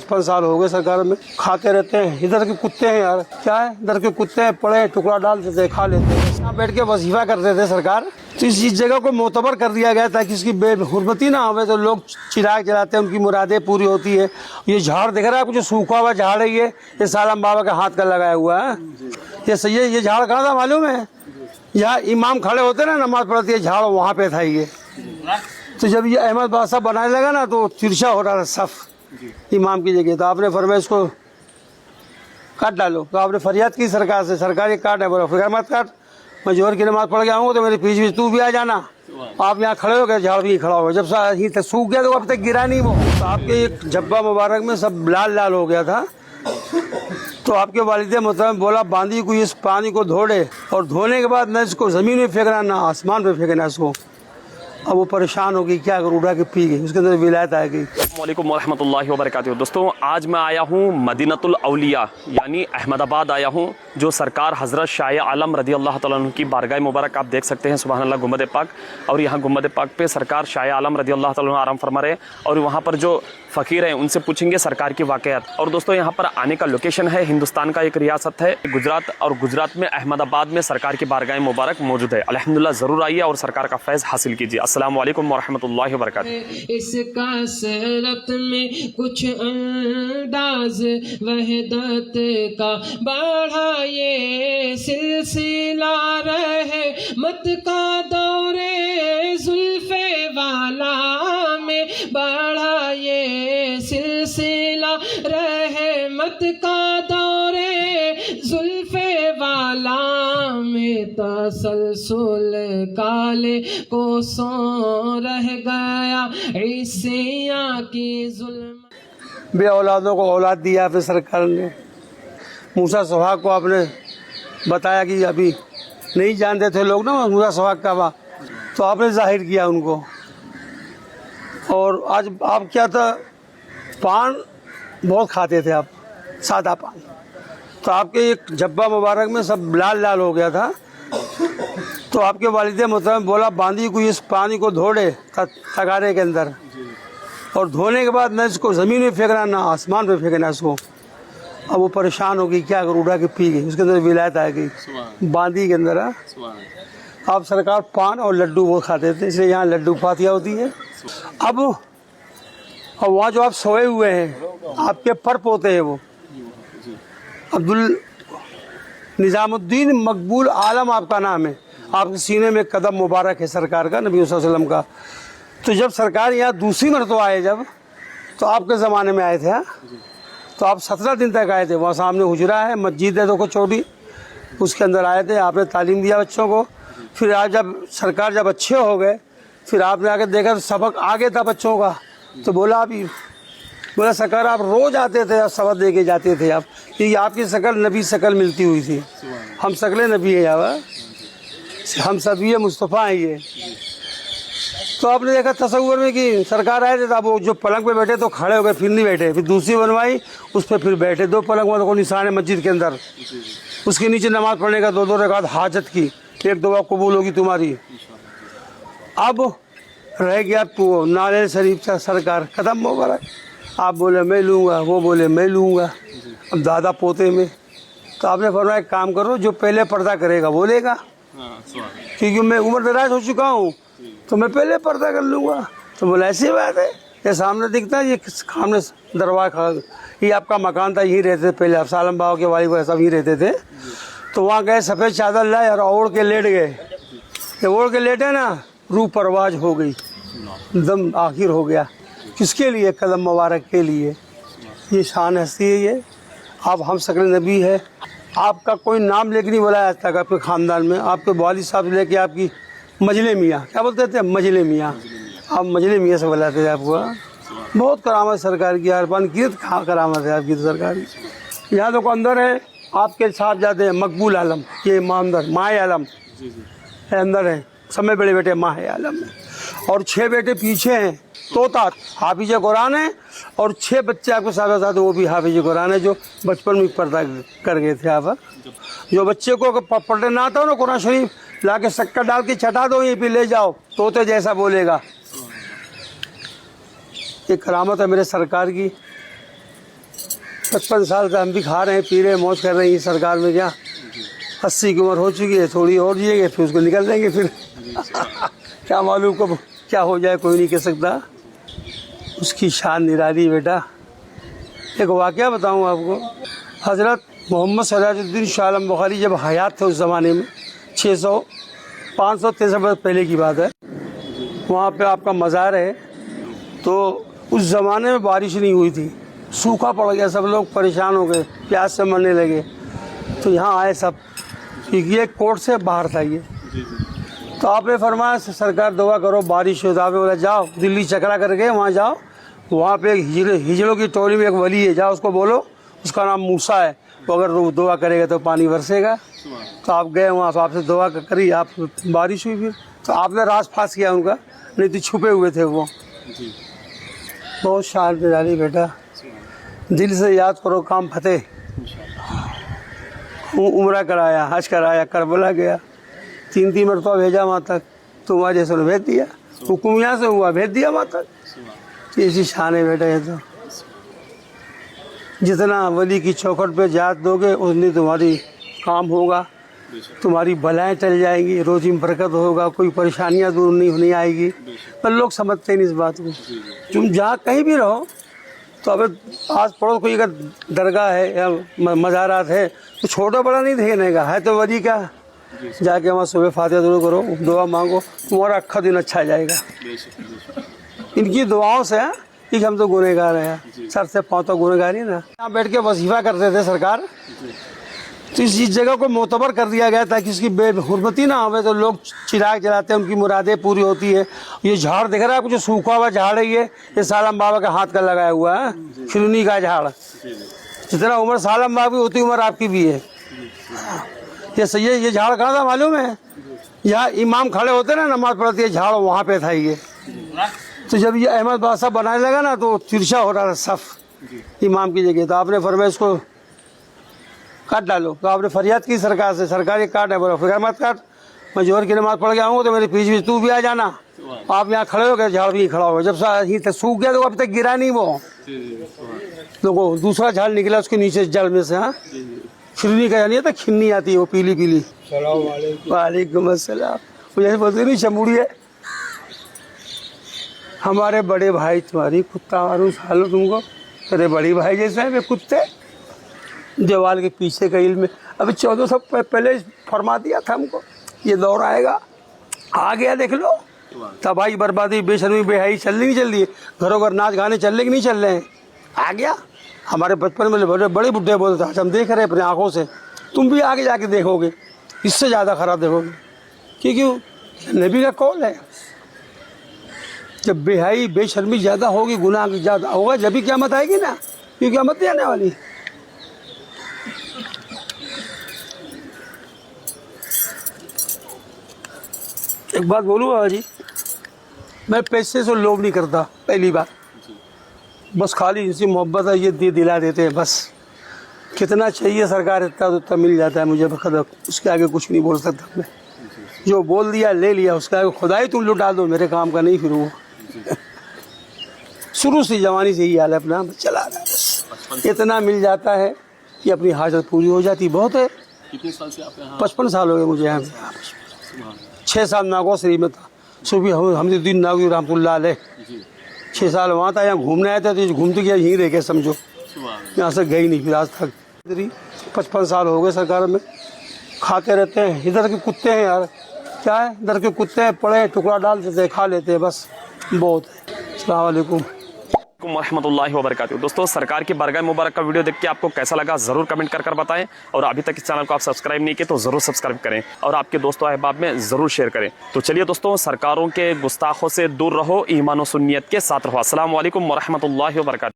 55 साल हो गए सरकार में, खाते रहते हैं। इधर के कुत्ते हैं यार, क्या है, इधर के कुत्ते हैं, पड़े टुकड़ा डाल देते खा लेते हैं। यहाँ बैठ के वजीफा करते थे सरकार, तो इस जगह को मोतबर कर दिया गया ताकि इसकी बेहुरमती ना हो, तो लोग चिराग जलाते हैं, उनकी मुरादें पूरी होती है। ये झाड़ दिख रहा है आपको, जो सूखा हुआ झाड़ है ये सालम बाबा के हाथ का लगाया हुआ है। ये सही है। ये झाड़ कहाँ था मालूम है? यहाँ इमाम खड़े होते ना, नमाज पढ़ती है, झाड़ वहाँ पे था ये। तो जब ये अहमद बादशाह बनाने लगा ना, तो तिरछा हो रहा था सफ इमाम की जगह, तो आपने फरमाया इसको काट डालो। तो आपने फरियाद की सरकार से, सरकार ये काट है, बोला फिर मत काट, मैं जोहर की नमाज पढ़ के आऊँगा तो मेरे पीछे तू भी आ जाना। आप यहाँ खड़े हो गए, झाड़ भी खड़ा हो गया। जब सूख गया तो अब तक गिरा नहीं वो। तो आपके एक जब्बा मुबारक में सब लाल लाल हो गया था, तो आपके वालिद मोहतरम बोला बांदी को इस पानी को धो दे, और धोने के बाद न इसको ज़मीन में फेंकना ना आसमान पे फेंकना इसको। अब वो परेशान हो गई, क्या अगर उड़ा के पी गई, उसके अंदर विलायत आ गई। अस्सलामुअलैकुम वरहमतुल्लाहि वबरकातुहू। दोस्तों, आज मैं आया हूँ मदीनतुल औलिया यानी अहमदाबाद आया हूँ, जो सरकार हज़रत शाह आलम रदी अल्लाह तआला अन्हु की बारगाह मुबारक आप देख सकते हैं। सुबहान अल्लाह, गुंबद पाक। और यहाँ गुंबद पाक पे सरकार शाह आलम रदी अल्लाह तआला अन्हु आराम फरमा रहे हैं, और वहाँ पर जो फ़कीर हैं उनसे पूछेंगे सरकार की वाक़यात। और दोस्तों, यहाँ पर आने का लोकेशन है, हिंदुस्तान का एक रियासत है गुजरात, और गुजरात में अहमदाबाद में सरकार की बारगाह मुबारक मौजूद है। अल्हम्दुलिल्लाह, ज़रूर आइए और सरकार का फैज़ हासिल कीजिए। अस्सलामु अलैकुम वरहमतुल्लाहि वबरकातुहू। इसका सरत में कुछ अंदाज वहदत का बढ़ा ये सिलसिला रहे मत का दौरे जुल्फे वाला में बढ़ा ये सिलसिला रहे मत का दौरे जुल्फे वाला में तसलसल काले को सो रह गया ईसियाँ की जुल्म। बे औलादों को औलाद दिया फिर सरकार ने। मूसा सुहाग को आपने बताया कि अभी नहीं जानते थे लोग ना मूसा सुहाग का बा, तो आपने जाहिर किया उनको। और आज आप क्या था, पान बहुत खाते थे आप, सादा पान, तो आपके एक जब्बा मुबारक में सब लाल लाल हो गया था। तो आपके वालिद मोहतरम बोला बांदी को इस पानी को धो दे तगारे के अंदर, और धोने के बाद न इसको ज़मीन में फेंकना ना आसमान पे फेंकना इसको। अब वो परेशान हो गई, क्या अगर उड़ा के पी गई, उसके अंदर विलायत आ गई बांदी के अंदर। आप सरकार पान और लड्डू वो खाते थे, इसलिए यहाँ लड्डू फातिया होती है। अब वहाँ जो आप सोए हुए हैं, आपके पर पोते हैं, वो अब्दुल निज़ामुद्दीन मकबूल आलम आपका नाम है। आपके सीने में कदम मुबारक है सरकार का, नबी सल्लल्लाहु अलैहि वसल्लम का। तो जब सरकार यहाँ दूसरी मरतबा आए, जब तो आपके ज़माने में आए थे, हाँ, तो आप 17 दिन तक आए थे। वहाँ सामने हुजरा है, मस्जिद है देखो छोटी, उसके अंदर आए थे, आपने तालीम दिया बच्चों को। फिर आज जब सरकार जब अच्छे हो गए, फिर आपने आके देखा तो सबक आगे था बच्चों का, तो बोला सरकार आप रोज़ आते थे, आप सबक दे के जाते थे आप, क्योंकि आपकी शकल नबी शकल मिलती हुई थी। हम शकल नबी है यार, हम सभी मुस्तफ़ा हैं ये। तो आपने देखा तसव्वुर में कि सरकार आए थे, तो आप वो जो पलंग पे बैठे तो खड़े हो गए, फिर नहीं बैठे, फिर दूसरी बनवाई, उस पर फिर बैठे। 2 पलंग वालों को निशान है मस्जिद के अंदर, उसके नीचे नमाज पढ़ने का 2 रकात हाजत की, 1 दुआ कबूल होगी तुम्हारी। अब रह गया तो नाले शरीफ का सरकार कदम मुबारक, आप बोले मैं लूँगा, वो बोले मैं लूँगा, अब दादा पोते में। तो आपने फरमाया एक काम करो, जो पहले पर्दा करेगा वो लेगा, क्योंकि मैं उम्र दराज हो चुका हूँ, तो मैं पहले पर्दा कर लूँगा। तो बोला ऐसी बात है, ये सामने दिखता है, ये सामने दरवाज़ा, ये आपका मकान था, यहीं रहते थे पहले आप, सालम बाबा के वालिद सब यहीं रहते थे। तो वहाँ गए, सफ़ेद चादर लाए और ओढ़ के लेट गए। जब ओढ़ के लेटे ना, रूह परवाज हो गई, दम आखिर हो गया। किसके लिए? कदम मुबारक के लिए। ये शान हस्ती है ये, आप हम शकल नबी है। आपका कोई नाम लेके नहीं बुलाया जाता आपके ख़ानदान में, आपके वालिद साहब लेके आपकी मजले मियाँ, क्या बोलते थे, मजले मियाँ, आप मजले मियाँ से बुलाते थे आपको। बहुत करामत सरकार की, अरबान की करामत है आपकी तो सरकार की। यहाँ तो अंदर है आपके साहबजादे मकबूल आलम, ये इमामदार माह आलम अंदर है, समय बड़े बेटे माह आलम में, और 6 बेटे पीछे हैं, तोता हाफिज कुरान है, और 6 बच्चे आपके साहबजादे वो भी हाफिज कुरान है, जो बचपन में पर्दा कर गए थे आप। जो बच्चे को पढ़ने ना आता हो ना कुरान शरीफ, ला के शक्कर डाल के चटा दो, यहीं पे ले जाओ, तोते जैसा बोलेगा। ये करामत है मेरे सरकार की। 55 साल का हम भी खा रहे हैं, पी रहे हैं, मौज कर रहे हैं। ये सरकार में क्या 80 की उम्र हो चुकी है, थोड़ी और जिएंगे फिर उसको निकल देंगे फिर क्या मालूम कब क्या हो जाए, कोई नहीं कह सकता। उसकी शान निराली है बेटा। एक वाक़या बताऊँ आपको, हज़रत मोहम्मद सिराजुद्दीन शाह आलम बुखारी जब हयात थे उस ज़माने में, 563 वर्ष पहले की बात है, वहाँ पे आपका मज़ार है। तो उस ज़माने में बारिश नहीं हुई थी, सूखा पड़ गया, सब लोग परेशान हो गए, प्यास से मरने लगे। तो यहाँ आए सब, क्योंकि ये कोर्ट से बाहर था ये। तो आपने फरमाया सरकार दुआ करो बारिश हो। तो आपने बोला जाओ दिल्ली चकरा करके वहाँ जाओ, वहाँ पे एक हिजड़ों की टोली में एक वली है, जाओ उसको बोलो, उसका नाम मूसा है, वो अगर वो दुआ करेगा तो पानी बरसेगा। तो आप गए वहाँ, तो आपसे दुआ करी, आप बारिश हुई। फिर तो आपने रास फास किया उनका, नहीं तो छुपे हुए थे वो। बहुत शान निराली बेटा, दिल से याद करो काम फतेह। उम्रा कराया, हज कराया, करबला गया, 3 मरतबा भेजा वहाँ तक, तुम्हारे जैसे भेज दिया, हुक्म यहाँ से हुआ भेज दिया वहाँ तक। तो ऐसी शान है बेटा ये। तो जितना वली की चौखट पे जात दोगे उतनी तुम्हारी काम होगा, तुम्हारी बलाएं टल जाएंगी, रोजी में बरकत होगा, कोई परेशानियां दूर नहीं आएगी। पर लोग समझते नहीं इस बात को। तुम जहाँ कहीं भी रहो तो अब आस पड़ोस कोई अगर दरगाह है या मज़ारात है तो छोटा बड़ा नहीं देखने का है, तो वली का जाके वहाँ सुबह फातिहा दुआ करो, दुआ मांगो, तुम्हारा अक्खा दिन अच्छा जाएगा। इनकी दुआओं से कि हम तो गुनहगार हैं, सर से पाँव तो गुनहगार ही ना। यहाँ बैठ के वजीफा करते थे सरकार, तो इस जगह को मोतबर कर दिया गया ताकि इसकी बेहुरमती ना हो। तो लोग चिराग जलाते हैं, उनकी मुरादें पूरी होती है। ये झाड़ दिख रहा है आपको, जो सूखा हुआ झाड़ है ये सालम बाबा का हाथ का लगाया हुआ है, खिलनी का झाड़। जितना उम्र सालम बाबा की उतनी उम्र आपकी भी है। ये झाड़ कहाँ था मालूम है? यहाँ इमाम खड़े होते ना नमाज पढ़ती है, झाड़ वहाँ पे था ये। तो जब ये अहमद बादशाह बनाने लगा ना तो तिरछा हो रहा था सफ इमाम की जगह। तो आपने फरमाया इसको काट डालो। तो आपने फरियाद की सरकार से, सरकार ये काट है, बोला फिक्र मत काट, मैं जोहर की नमाज पढ़ के आऊँगा तो मेरे पीछे तू भी आ जाना। आप यहाँ खड़े हो गए, झाड़ भी खड़ा हो गया। जब यहीं तक सूख गया तो अभी तक गिरा नहीं वो, तो दूसरा झाड़ निकला उसके नीचे जल में से। हाँ, खिरनी का यानी था, खिन्नी आती है वो पीली पीली। वालेकुम अस्सलाम। वो जैसे बोलते नहीं चमूड़ी है, हमारे बड़े भाई तुम्हारी कुत्ता मारूं सालो तुमको, तेरे बड़ी भाई जैसे हैं वे कुत्ते। देवाल के पीछे का इल्म अभी 14 साल पहले फरमा दिया था हमको, ये दौर आएगा, आ गया देख लो। तबाही बर्बादी बेशर्मी बेहाई चल रही नहीं चल रही है, घरों घर नाच गाने चल रहे कि नहीं चल रहे हैं, आ गया। हमारे बचपन में बड़े बुढ़े बोलते थे, हम देख रहे हैं अपनी आँखों से, तुम भी आगे जाके देखोगे, इससे ज़्यादा ख़राब देखोगे। क्योंकि नबी का कौल है, जब बेहाई बेशर्मी ज़्यादा होगी, गुनाह ज़्यादा होगा, जब भी क़यामत आएगी ना, क्योंकि क़यामत नहीं आने वाली। एक बात बोलूँ बाबा जी, मैं पैसे से लोभ नहीं करता, पहली बात। बस खाली इसी मोहब्बत है, ये दिला देते हैं बस। कितना चाहिए सरकार इतना तो उतना मिल जाता है मुझे बखद, उसके आगे कुछ नहीं बोल सकता मैं। जो बोल दिया ले लिया, उसके आगे खुदा ही तुम लुटा दो, मेरे काम का नहीं फिर वो। शुरू से जवानी से ही हाल है अपना, चला रहा है बस। इतना मिल जाता है कि अपनी हाजत पूरी हो जाती, बहुत है। कितने साल से आप यहाँ? 55 साल हो गए मुझे यहाँ। 6 साल नागो शरीफ में था, सुबह हमदुद्दीन नागवी रहमतुल्लाह अलैह। 6 साल वहाँ था, यहाँ घूमने आए थे तो घूमते गया यहीं रह के समझो, यहाँ से गई नहीं फिर आज तक। 55 साल हो गए सरकार में, खाते रहते हैं। इधर के कुत्ते हैं यार, क्या है, इधर के कुत्ते हैं, पड़े टुकड़ा डाल देते हैं, खा लेते हैं बस, बहुत है। अस्सलाम वालेकुम रहमतुल्लाहि व बरकातुहू। दोस्तों, सरकार की बारगाह मुबारक का वीडियो देख के आपको कैसा लगा ज़रूर कमेंट कर बताएं, और अभी तक इस चैनल को आप सब्सक्राइब नहीं किए तो ज़रूर सब्सक्राइब करें, और आपके दोस्तों अहबाब में ज़रूर शेयर करें। तो चलिए दोस्तों, सरकारों के गुस्ताखों से दूर रहो, ईमान और सुन्नियत के साथ रहो। अस्सलाम वालेकुम व रहमतुल्लाहि व बरकातुहू।